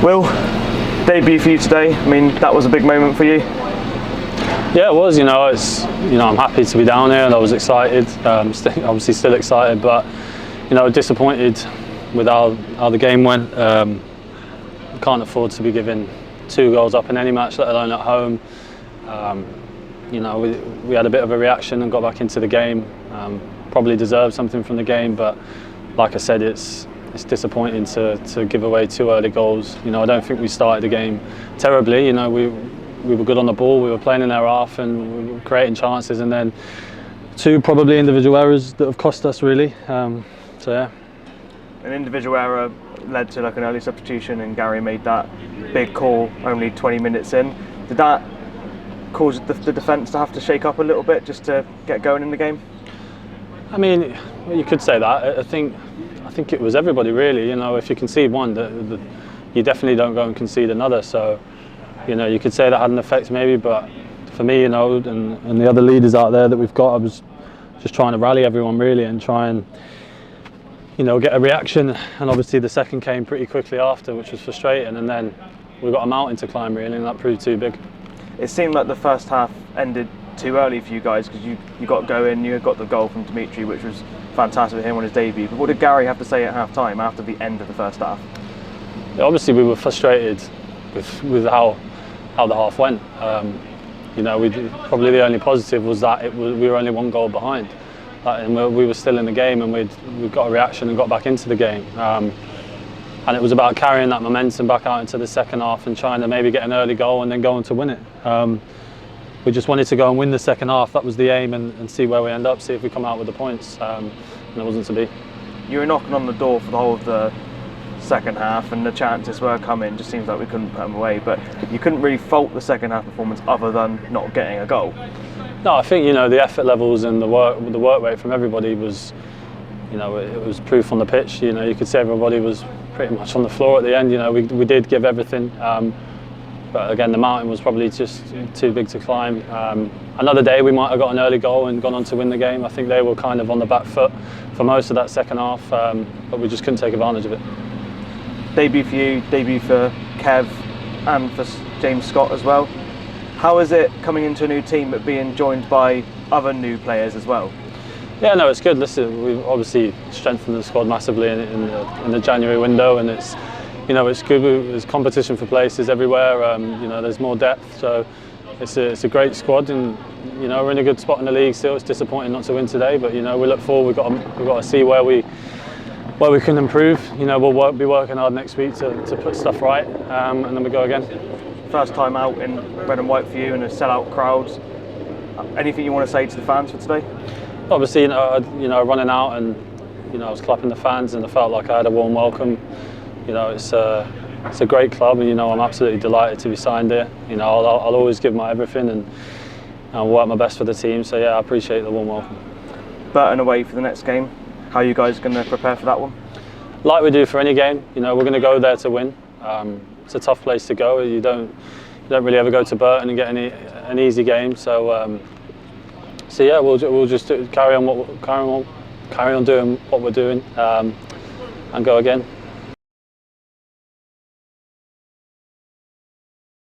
Will, debut for you today. I mean, that was a big moment for you. Yeah, it was. I'm happy to be down here, and I was excited. Obviously, still excited, but disappointed with how the game went. Can't afford to be giving 2 goals up in any match, let alone at home. We had a bit of a reaction and got back into the game. Probably deserved something from the game, but like I said, it's disappointing to give away 2 early goals. I don't think we started the game terribly. We were good on the ball, we were playing in their half and we were creating chances, and then 2 probably individual errors that have cost us really. Yeah. An individual error led to an early substitution, and Gary made that big call only 20 minutes in. Did that cause the defence to have to shake up a little bit just to get going in the game? I mean, you could say that. I think it was everybody really. If you concede one, you definitely don't go and concede another. So, you could say that had an effect maybe, but for me, and the other leaders out there that we've got, I was just trying to rally everyone really and try and get a reaction. And obviously the second came pretty quickly after, which was frustrating. And then we got a mountain to climb really, and that proved too big. It seemed like the first half ended too early for you guys because you got going. You got the goal from Dimitri, which was fantastic for him on his debut. But what did Gary have to say at half time after the end of the first half? Yeah, obviously we were frustrated with how the half went. Probably the only positive was that we were only 1 goal behind, and we were still in the game, and we got a reaction and got back into the game. And it was about carrying that momentum back out into the second half and trying to maybe get an early goal and then go on to win it. We just wanted to go and win the second half. That was the aim, and see where we end up, see if we come out with the points. And it wasn't to be. You were knocking on the door for the whole of the second half, and the chances were coming. Just seems like we couldn't put them away, but you couldn't really fault the second half performance other than not getting a goal. No, I think the effort levels and the work rate from everybody was, it was proof on the pitch. You could say everybody was pretty much on the floor at the end. We did give everything, but again the mountain was probably just too big to climb. Another day we might have got an early goal and gone on to win the game. I think they were kind of on the back foot for most of that second half, but we just couldn't take advantage of it. Debut for you, debut for Kev and for James Scott as well. How is it coming into a new team but being joined by other new players as well? Yeah, no, it's good. Listen, we've obviously strengthened the squad massively in the January window, and it's good. There's competition for places everywhere. There's more depth, so it's a great squad, and we're in a good spot in the league still. It's disappointing not to win today, but we look forward. We've got to see where we can improve. We'll be working hard next week to put stuff right, and then we go again. First time out in red and white for you, and a sellout crowd. Anything you want to say to the fans for today? Obviously, running out and I was clapping the fans, and I felt like I had a warm welcome. It's a great club, and I'm absolutely delighted to be signed here. I'll always give my everything and I'll work my best for the team. So yeah, I appreciate the warm welcome. Burton away for the next game. How are you guys going to prepare for that one? Like we do for any game, we're going to go there to win. It's a tough place to go. You don't really ever go to Burton and get an easy game. So yeah, we'll just carry on doing what we're doing, and go again.